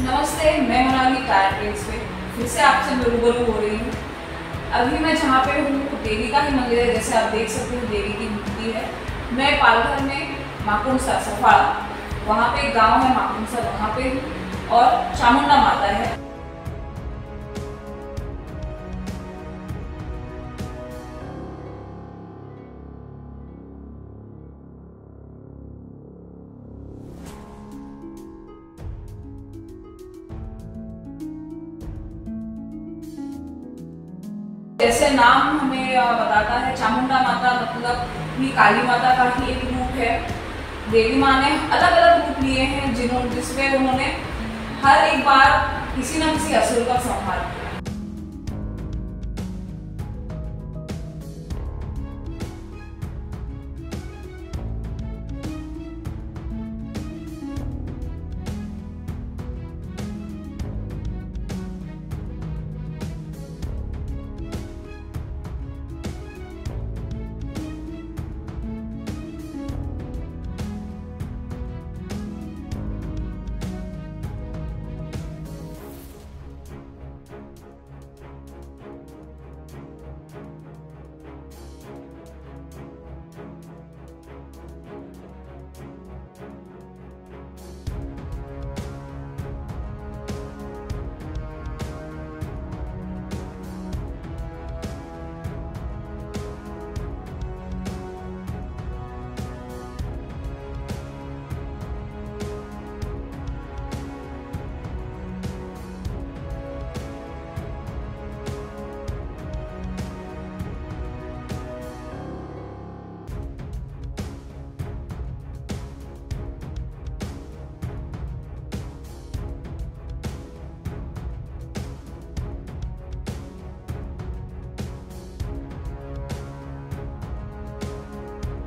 नमस्ते, मैं Manali tyre trades पे फिर से आपसे रूबरू हो रही हूँ। अभी मैं जहाँ पे हूँ देवी का ही मंदिर है, जैसे आप देख सकते हो देवी की मूर्ति है। मैं पालघर में माकुंसा सफाड़ा, वहाँ पे एक गाँव है माकुंसा, वहाँ पे हूँ और चामुंडा माता है। जैसे नाम हमें बताता है, चामुंडा माता मतलब ये काली माता का ही एक रूप है। देवी माँ ने अलग अलग रूप लिए हैं जिसमें उन्होंने हर एक बार किसी न किसी असुर का संहार किया।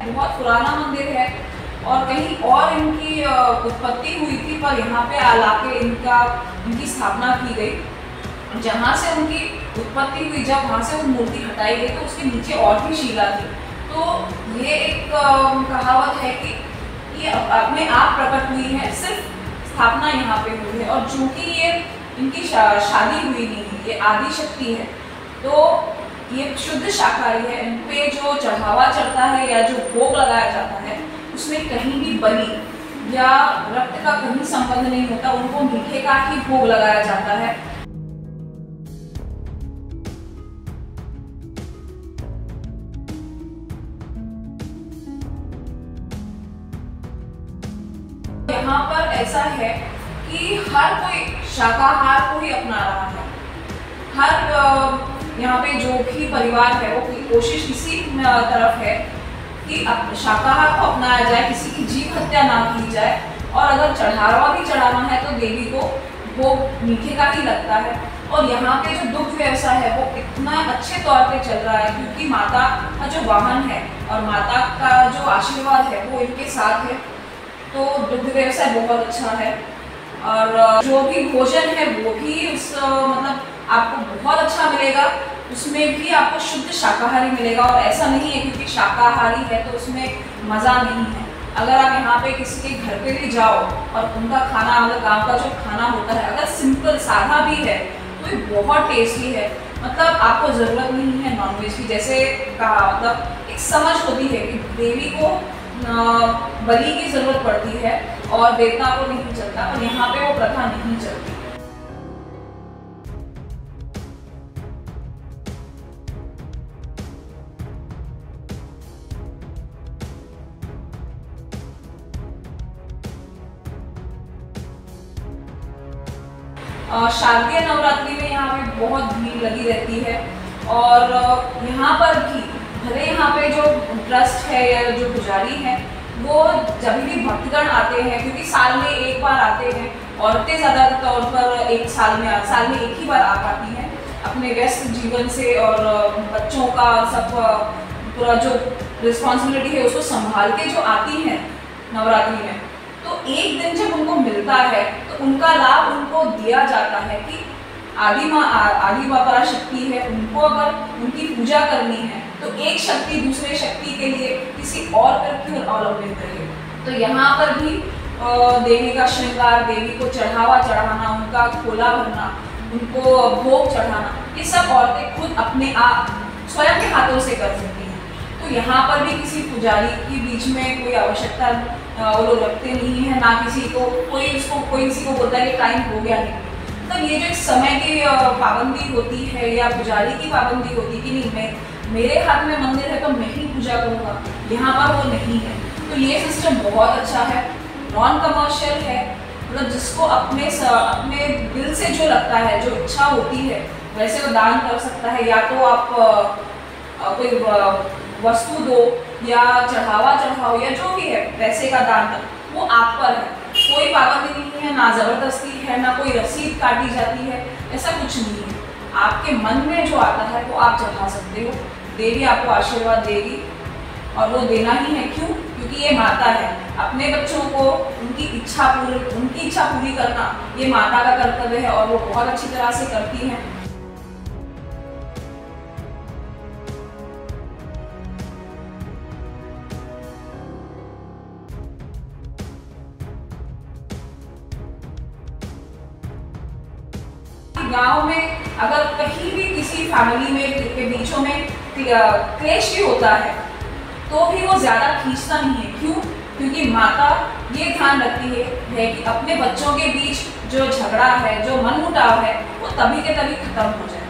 बहुत पुराना मंदिर है और कहीं और इनकी उत्पत्ति हुई थी, पर यहाँ पे आके इनकी स्थापना की गई। जहाँ से उनकी उत्पत्ति हुई, जब वहाँ से वो मूर्ति हटाई गई तो उसके नीचे और भी शिला थी। तो ये एक कहावत है कि ये अपने आप प्रकट हुई है, सिर्फ स्थापना यहाँ पे हुई है। और चूंकि ये इनकी शादी हुई नहीं है, ये आदि शक्ति है, तो ये शुद्ध शाकाहारी है। इन पे जो चढ़ावा चढ़ता है या जो भोग लगाया जाता है, उसमें कहीं भी बलि या रक्त का कहीं संबंध नहीं होता। उनको मीठे का ही भोग लगाया जाता है। यहाँ पर ऐसा है कि हर कोई शाकाहार को ही अपना रहा है। हर यहाँ पे जो भी परिवार है वो कोशिश इसी तरफ है कि शाकाहार को अपनाया जाए, किसी की जीव हत्या ना की जाए। और अगर चढ़ावा भी चढ़ाना है तो देवी को वो मीठे का ही लगता है। और यहाँ पे जो दुग्ध व्यवसाय है वो इतना अच्छे तौर पे चल रहा है, क्योंकि माता का जो वाहन है और माता का जो आशीर्वाद है वो इनके साथ है। तो दुग्ध व्यवसाय बहुत अच्छा है और जो भी भोजन है वो भी मतलब आपको बहुत अच्छा मिलेगा। उसमें भी आपको शुद्ध शाकाहारी मिलेगा। और ऐसा नहीं है क्योंकि शाकाहारी है तो उसमें मज़ा नहीं है। अगर आप यहाँ पे किसी के घर पे भी जाओ और उनका खाना, अगर गाँव का जो खाना होता है, अगर सिंपल सादा भी है तो ये बहुत टेस्टी है। मतलब आपको ज़रूरत नहीं है नॉनवेज की। जैसे कहा, मतलब एक समझ होती है कि देवी को बलि की ज़रूरत पड़ती है और देवता को नहीं चलता, और यहाँ पे वो प्रथा नहीं चलती। शारदीय नवरात्रि में यहाँ पे बहुत भीड़ लगी रहती है। और यहाँ पर भी भले यहाँ पे जो ट्रस्ट है या जो पुजारी हैं वो जब भी भक्तगण आते हैं, क्योंकि साल में एक बार आते हैं, औरतें ज़्यादातर तौर पर एक साल में एक ही बार आ पाती हैं अपने व्यस्त जीवन से, और बच्चों का सब पूरा जो रिस्पॉन्सिबिलिटी है उसको संभाल के जो आती हैं नवरात्रि में, तो एक दिन जब उनको मिलता है तो उनका लाभ उनको दिया जाता है कि आदि माँ पराशक्ति है, उनको अगर उनकी पूजा करनी है तो एक शक्ति दूसरे शक्ति के लिए किसी और पर क्यों अवलंबित रहे। तो यहाँ पर भी देवी का श्रृंगार, देवी को चढ़ावा चढ़ाना, उनका खोला भरना, उनको भोग चढ़ाना, ये सब औरतें खुद अपने आप स्वयं के हाथों से कर सकती हैं। तो यहाँ पर भी किसी पुजारी की बीच में कोई आवश्यकता वो लोग रखते नहीं है, ना किसी को कोई किसी को बोलता है कि टाइम हो गया नहीं। मतलब ये जो एक समय की पाबंदी होती है या पुजारी की पाबंदी होती है कि नहीं मेरे हाथ में मंदिर है तो मैं ही पूजा करूँगा, यहाँ पर वो नहीं है। तो ये सिस्टम बहुत अच्छा है, नॉन कमर्शियल है, मतलब जिसको अपने दिल से जो लगता है, जो इच्छा होती है वैसे वो दान कर सकता है। या तो आप कोई वस्तु दो या चढ़ावा चढ़ाओ या जो भी है पैसे का दान, वो आप पर है, कोई पाबंदी नहीं है, ना ज़बरदस्ती है, ना कोई रसीद काटी जाती है, ऐसा कुछ नहीं है। आपके मन में जो आता है वो आप चढ़ा सकते हो, देवी आपको आशीर्वाद देगी और वो देना ही है। क्यों? क्योंकि ये माता है, अपने बच्चों को उनकी इच्छा पूरी करना ये माता का कर्तव्य है और वो बहुत अच्छी तरह से करती है। गांव में अगर कहीं भी किसी फैमिली में के बीचों में क्लेश भी होता है तो भी वो ज़्यादा खींचता नहीं है। क्यों? क्योंकि माता ये ध्यान रखती है कि अपने बच्चों के बीच जो झगड़ा है, जो मनमुटाव है, वो तभी के तभी खत्म हो जाए।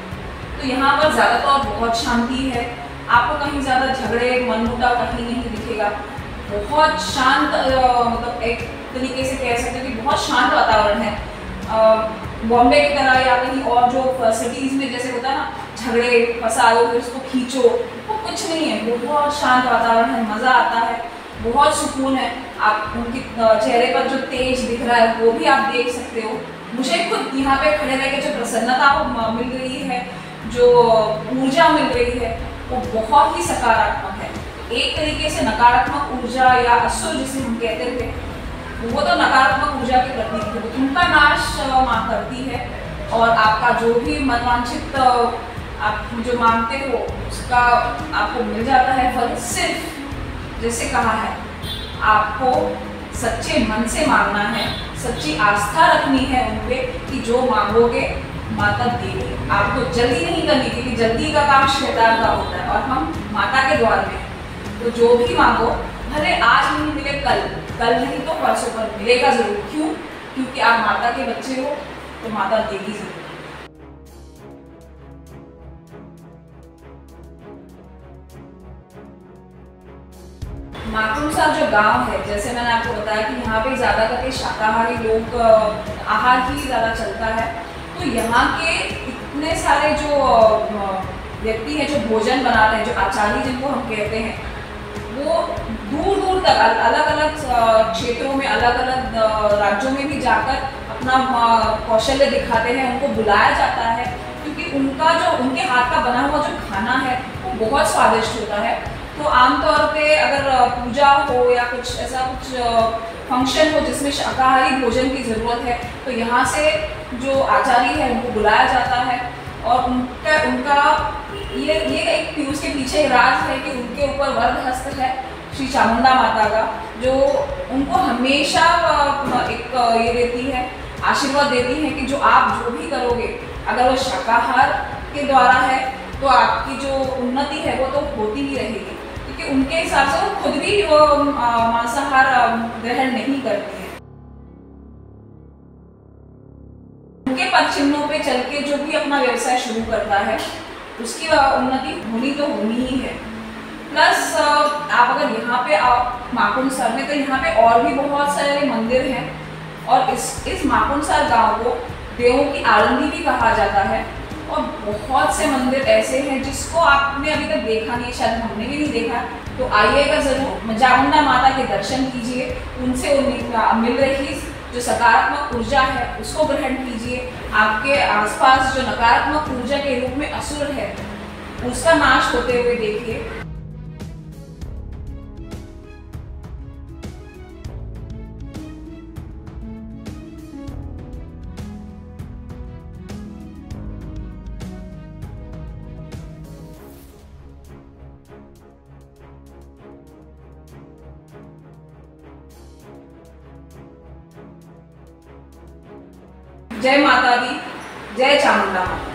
तो यहाँ पर ज़्यादातर बहुत शांति है, आपको कहीं ज़्यादा झगड़े मनमुटाव कहीं नहीं दिखेगा। बहुत शांत, मतलब एक तरीके से कह सकते हो कि बहुत शांत वातावरण है। बॉम्बे की तरह या कहीं और जो सिटीज़ में जैसे होता है ना, झगड़े फसादो फिर उसको खींचो, वो कुछ नहीं है। बहुत शांत वातावरण है, मज़ा आता है, बहुत सुकून है। आप उनके चेहरे पर जो तेज दिख रहा है वो भी आप देख सकते हो। मुझे खुद यहाँ पे खड़े रह के जो प्रसन्नता मिल रही है, जो ऊर्जा मिल रही है, वो बहुत ही सकारात्मक है। एक तरीके से नकारात्मक ऊर्जा या असुर जिसे हम कहते थे, वो तो नकारात्मक ऊर्जा के प्रतीक है, उनका नाश माँ करती है और आपका जो भी मनवांछित आप जो मांगते हो उसका आपको मिल जाता है फल। सिर्फ जैसे कहा है, आपको सच्चे मन से मांगना है, सच्ची आस्था रखनी है उन पे कि जो मांगोगे माता देगी। आपको जल्दी नहीं करनी, क्योंकि जल्दी का काम शैतान का होता है और हम माता के द्वार में हैं। तो जो भी मांगो, भले आज नहीं मिले कल नहीं तो परसों पर मिलेगा जरूर। क्यों? क्योंकि आप माता के बच्चे हो तो माता देगी जरूर। माकुमसार जो गांव है, जैसे मैंने आपको बताया कि यहाँ पे ज़्यादा करके शाकाहारी लोग आहार ही ज़्यादा चलता है। तो यहाँ के इतने सारे जो व्यक्ति हैं जो भोजन बनाते हैं, जो आचारी जिनको हम कहते हैं, वो दूर दूर तक अलग अलग क्षेत्रों में, अलग अलग राज्यों में भी जाकर अपना कौशल्य दिखाते हैं। उनको बुलाया जाता है क्योंकि उनके हाथ का बना हुआ जो खाना है वो बहुत स्वादिष्ट होता है। तो आमतौर पे अगर पूजा हो या कुछ ऐसा फंक्शन हो जिसमें शाकाहारी भोजन की ज़रूरत है, तो यहाँ से जो आचार्य है उनको बुलाया जाता है और उनका ये एक पीयूष के पीछे राज है कि उनके ऊपर वरद हस्त है श्री चामुंडा माता का, जो उनको हमेशा एक ये देती है, आशीर्वाद देती है कि जो आप जो भी करोगे, अगर वो शाकाहार के द्वारा है तो आपकी जो उन्नति है वो तो होती ही रहेगी, क्योंकि उनके हिसाब से वो खुद भी मांसाहार ग्रहण नहीं करती है। उनके पद चिन्हों पे चल के जो भी अपना व्यवसाय शुरू करता है उसकी उन्नति होनी तो होनी ही है। प्लस आप अगर यहाँ पे आप माकुमसर में, तो यहाँ पे और भी बहुत सारे मंदिर हैं और इस माकुमसर गांव को देवों की आळंदी भी कहा जाता है और बहुत से मंदिर ऐसे हैं जिसको आपने अभी तक देखा नहीं है, शायद हमने भी नहीं देखा। तो आइएगा ज़रूर, चामुंडा माता के दर्शन कीजिए, उनसे मिल रही जो सकारात्मक ऊर्जा है उसको ग्रहण कीजिए। आपके आसपास जो नकारात्मक ऊर्जा के रूप में असुर है उसका नाश होते हुए देखिए। जय माता दी, जय चामुंडा माता।